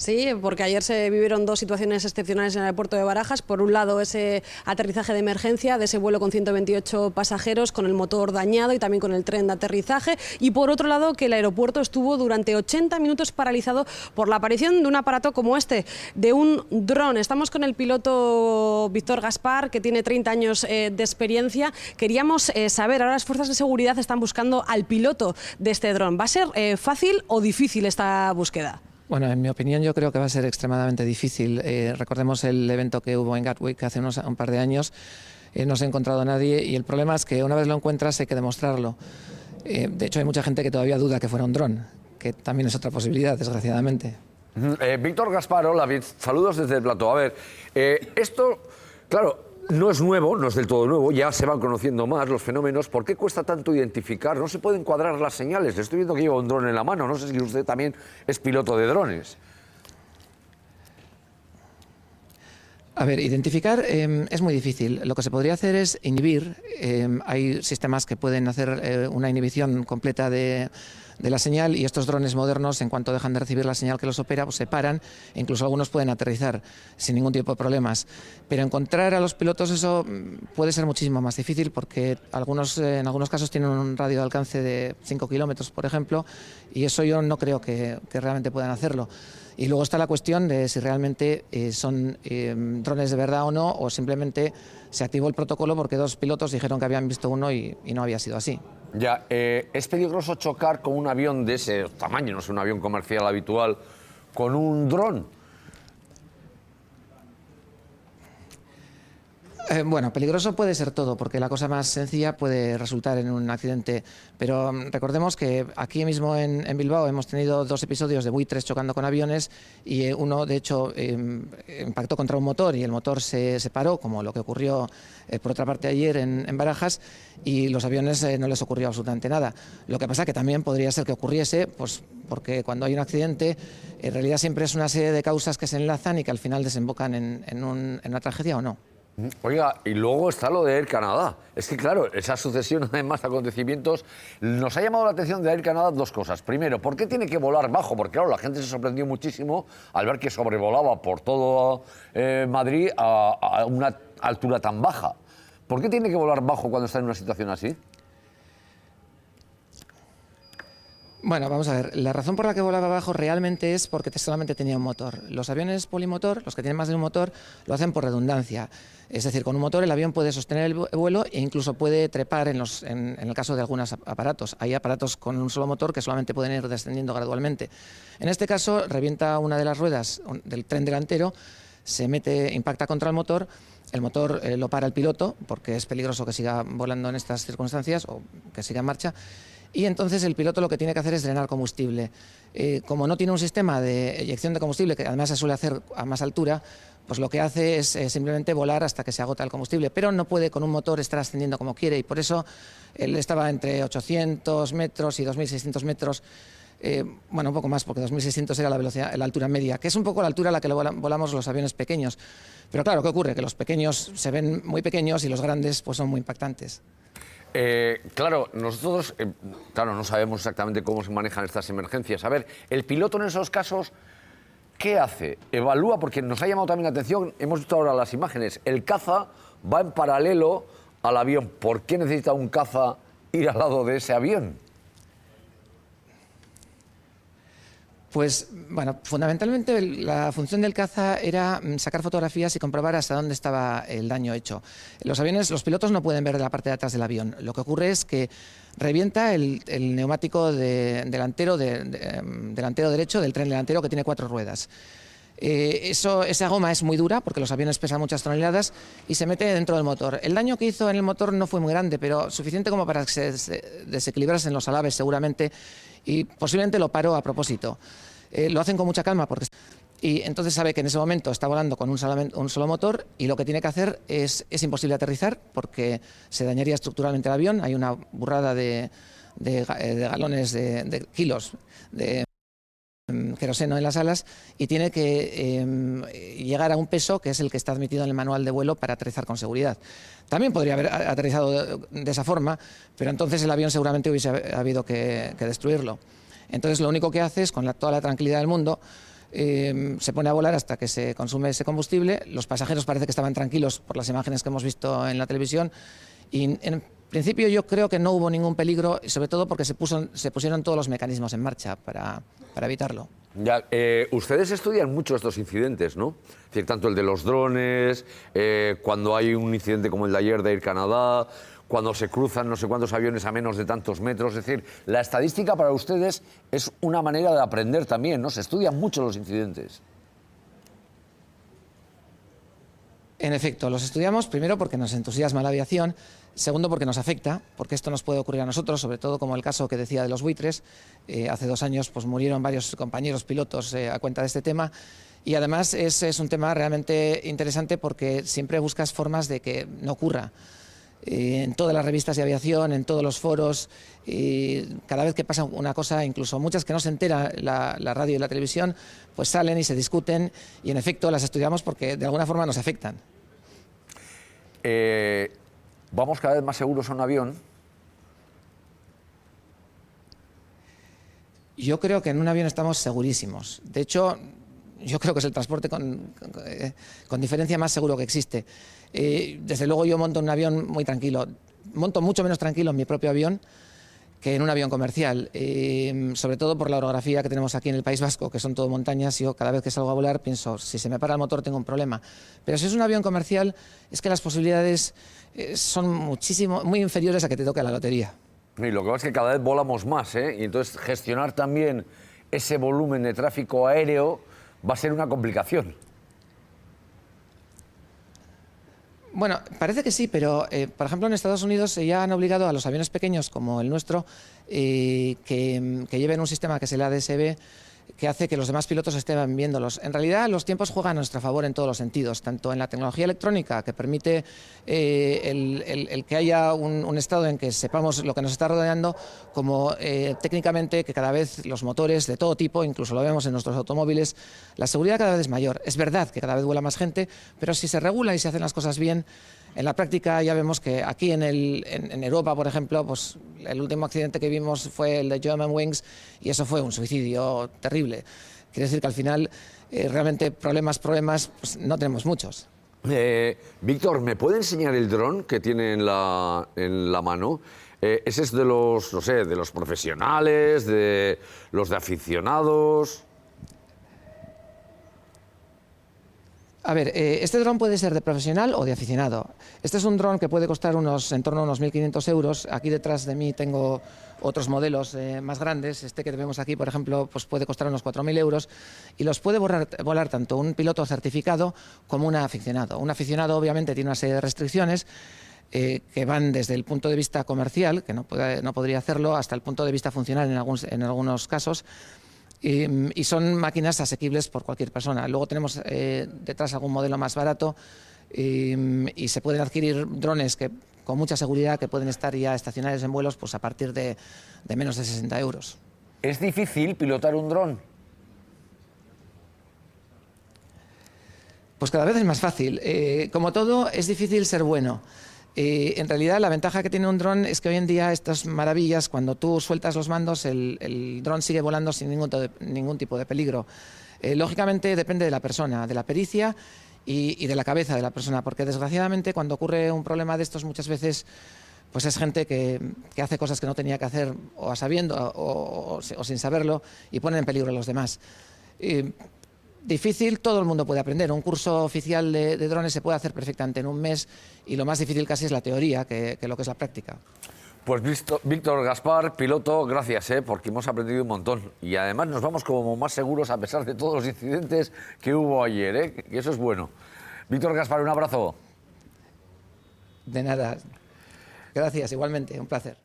Sí, porque ayer se vivieron dos situaciones excepcionales en el aeropuerto de Barajas. Por un lado, ese aterrizaje de emergencia de ese vuelo con 128 pasajeros con el motor dañado y también con el tren de aterrizaje. Y por otro lado, que el aeropuerto estuvo durante 80 minutos paralizado por la aparición de un aparato como este, de un dron. Estamos con el piloto Víctor Gaspar, que tiene 30 años de experiencia. Queríamos saber, ahora las fuerzas de seguridad están buscando al piloto de este dron. ¿Va a ser fácil o difícil esta búsqueda? Bueno, en mi opinión yo creo que va a ser extremadamente difícil. Recordemos el evento que hubo en Gatwick hace un par de años. No se ha encontrado a nadie y el problema es que una vez lo encuentras hay que demostrarlo. De hecho hay mucha gente que todavía duda que fuera un dron, que también es otra posibilidad, desgraciadamente. Víctor Gaspar, hola, saludos desde el plató. A ver, esto, claro, no es nuevo, no es del todo nuevo, ya se van conociendo más los fenómenos. ¿Por qué cuesta tanto identificar? No se pueden cuadrar las señales. Estoy viendo que lleva un dron en la mano, no sé si usted también es piloto de drones. A ver, identificar es muy difícil. Lo que se podría hacer es inhibir. Hay sistemas que pueden hacer una inhibición completa de la señal y estos drones modernos, en cuanto dejan de recibir la señal que los opera, pues se paran e incluso algunos pueden aterrizar sin ningún tipo de problemas. Pero encontrar a los pilotos eso puede ser muchísimo más difícil porque en algunos casos tienen un radio de alcance de 5 kilómetros, por ejemplo, y eso yo no creo que realmente puedan hacerlo. Y luego está la cuestión de si realmente son drones de verdad o no, o simplemente se activó el protocolo porque dos pilotos dijeron que habían visto uno y no había sido así. Ya, ¿es peligroso chocar con un avión de ese tamaño, no es un avión comercial habitual, con un dron? Bueno, peligroso puede ser todo, porque la cosa más sencilla puede resultar en un accidente. Pero recordemos que aquí mismo en Bilbao hemos tenido dos episodios de buitres chocando con aviones y uno, de hecho, impactó contra un motor y el motor se paró, como lo que ocurrió, por otra parte, ayer en Barajas, y los aviones no les ocurrió absolutamente nada. Lo que pasa que también podría ser que ocurriese, pues porque cuando hay un accidente, en realidad siempre es una serie de causas que se enlazan y que al final desembocan en una tragedia o no. Oiga, y luego está lo de Air Canada. Es que, claro, esa sucesión de más acontecimientos nos ha llamado la atención de Air Canada dos cosas. Primero, ¿por qué tiene que volar bajo? Porque, claro, la gente se sorprendió muchísimo al ver que sobrevolaba por todo Madrid a una altura tan baja. ¿Por qué tiene que volar bajo cuando está en una situación así? Bueno, vamos a ver, la razón por la que volaba abajo realmente es porque solamente tenía un motor. Los aviones polimotor, los que tienen más de un motor, lo hacen por redundancia. Es decir, con un motor el avión puede sostener el vuelo e incluso puede trepar en el caso de algunos aparatos. Hay aparatos con un solo motor que solamente pueden ir descendiendo gradualmente. En este caso, revienta una de las ruedas del tren delantero, impacta contra el motor lo para el piloto, porque es peligroso que siga volando en estas circunstancias o que siga en marcha. Y entonces el piloto lo que tiene que hacer es drenar combustible. Como no tiene un sistema de eyección de combustible, que además se suele hacer a más altura, pues lo que hace es simplemente volar hasta que se agota el combustible, pero no puede con un motor estar ascendiendo como quiere y por eso él estaba entre 800 metros y 2.600 metros, bueno, un poco más, porque 2.600 era la altura media, que es un poco la altura a la que volamos los aviones pequeños. Pero claro, ¿qué ocurre? Que los pequeños se ven muy pequeños y los grandes pues son muy impactantes. Claro, nosotros no sabemos exactamente cómo se manejan estas emergencias. A ver, el piloto en esos casos, ¿qué hace? Evalúa, porque nos ha llamado también la atención, hemos visto ahora las imágenes, el caza va en paralelo al avión. ¿Por qué necesita un caza ir al lado de ese avión? Pues, bueno, fundamentalmente la función del caza era sacar fotografías y comprobar hasta dónde estaba el daño hecho. Los pilotos no pueden ver la parte de atrás del avión. Lo que ocurre es que revienta el neumático delantero derecho del tren delantero, que tiene 4 ruedas. Esa goma es muy dura porque los aviones pesan muchas toneladas y se mete dentro del motor. El daño que hizo en el motor no fue muy grande, pero suficiente como para que se desequilibrasen los alabes seguramente, y posiblemente lo paró a propósito. Lo hacen con mucha calma y entonces sabe que en ese momento está volando con un solo motor y lo que tiene que hacer es imposible aterrizar porque se dañaría estructuralmente el avión. Hay una burrada de galones, de kilos de queroseno en las alas y tiene que llegar a un peso que es el que está admitido en el manual de vuelo para aterrizar con seguridad. También podría haber aterrizado de esa forma, pero entonces el avión seguramente hubiese habido que destruirlo. Entonces lo único que hace es, con toda la tranquilidad del mundo, se pone a volar hasta que se consume ese combustible. Los pasajeros parece que estaban tranquilos por las imágenes que hemos visto en la televisión y en principio yo creo que no hubo ningún peligro, sobre todo porque se pusieron todos los mecanismos en marcha para evitarlo. Ya, ustedes estudian mucho estos incidentes, ¿no? Es decir, tanto el de los drones, cuando hay un incidente como el de ayer de Air Canada, cuando se cruzan no sé cuántos aviones a menos de tantos metros. Es decir, la estadística para ustedes es una manera de aprender también, ¿no? Se estudian mucho los incidentes. En efecto, los estudiamos primero porque nos entusiasma la aviación, segundo porque nos afecta, porque esto nos puede ocurrir a nosotros, sobre todo como el caso que decía de los buitres. Hace 2 años pues, murieron varios compañeros pilotos a cuenta de este tema. Y además es un tema realmente interesante porque siempre buscas formas de que no ocurra. En todas las revistas de aviación, en todos los foros, cada vez que pasa una cosa, incluso muchas que no se entera la radio y la televisión, pues salen y se discuten y en efecto las estudiamos porque de alguna forma nos afectan. Vamos cada vez más seguros a un avión. Yo creo que en un avión estamos segurísimos. De hecho, yo creo que es el transporte con diferencia más seguro que existe. Desde luego yo monto en un avión muy tranquilo. Monto mucho menos tranquilo en mi propio avión que en un avión comercial. Sobre todo por la orografía que tenemos aquí en el País Vasco, que son todo montañas. Yo cada vez que salgo a volar pienso, si se me para el motor tengo un problema. Pero si es un avión comercial, es que las posibilidades son muy inferiores a que te toque la lotería. Y lo que pasa es que cada vez volamos más, ¿eh? Y entonces gestionar también ese volumen de tráfico aéreo va a ser una complicación. Bueno, parece que sí, pero por ejemplo en Estados Unidos ya han obligado a los aviones pequeños como el nuestro que lleven un sistema que es el ADS-B, que hace que los demás pilotos estén viéndolos. En realidad los tiempos juegan a nuestro favor en todos los sentidos, tanto en la tecnología electrónica, que permite el que haya un estado en que sepamos lo que nos está rodeando, como técnicamente que cada vez los motores de todo tipo, incluso lo vemos en nuestros automóviles, la seguridad cada vez es mayor. Es verdad que cada vez vuela más gente, pero si se regula y se hacen las cosas bien, en la práctica ya vemos que aquí en Europa, por ejemplo, pues el último accidente que vimos fue el de Germanwings y eso fue un suicidio terrible. Quiere decir que al final realmente problemas pues no tenemos muchos. Víctor, ¿me puede enseñar el dron que tiene en la mano? ¿Ese es de los, no sé, de los profesionales, de los de aficionados? A ver, este dron puede ser de profesional o de aficionado. Este es un dron que puede costar en torno a unos 1.500 euros. Aquí detrás de mí tengo otros modelos más grandes. Este que vemos aquí, por ejemplo, pues puede costar unos 4.000 euros y los puede volar tanto un piloto certificado como un aficionado. Un aficionado obviamente tiene una serie de restricciones que van desde el punto de vista comercial, que no podría hacerlo, hasta el punto de vista funcional en algunos casos. Y son máquinas asequibles por cualquier persona. Luego tenemos detrás algún modelo más barato y se pueden adquirir drones con mucha seguridad que pueden estar ya estacionarios en vuelos pues a partir de menos de 60 euros. ¿Es difícil pilotar un dron? Pues cada vez es más fácil. Como todo, es difícil ser bueno. En realidad, la ventaja que tiene un dron es que hoy en día estas maravillas, cuando tú sueltas los mandos, el dron sigue volando sin ningún tipo de peligro. Lógicamente depende de la persona, de la pericia y de la cabeza de la persona, porque desgraciadamente cuando ocurre un problema de estos muchas veces pues es gente que hace cosas que no tenía que hacer o a sabiendo o sin saberlo y pone en peligro a los demás. Difícil, todo el mundo puede aprender. Un curso oficial de drones se puede hacer perfectamente en un mes y lo más difícil casi es la teoría que lo que es la práctica. Pues Víctor Gaspar, piloto, gracias, porque hemos aprendido un montón. Y además nos vamos como más seguros a pesar de todos los incidentes que hubo ayer, que eso es bueno. Víctor Gaspar, un abrazo. De nada. Gracias, igualmente, un placer.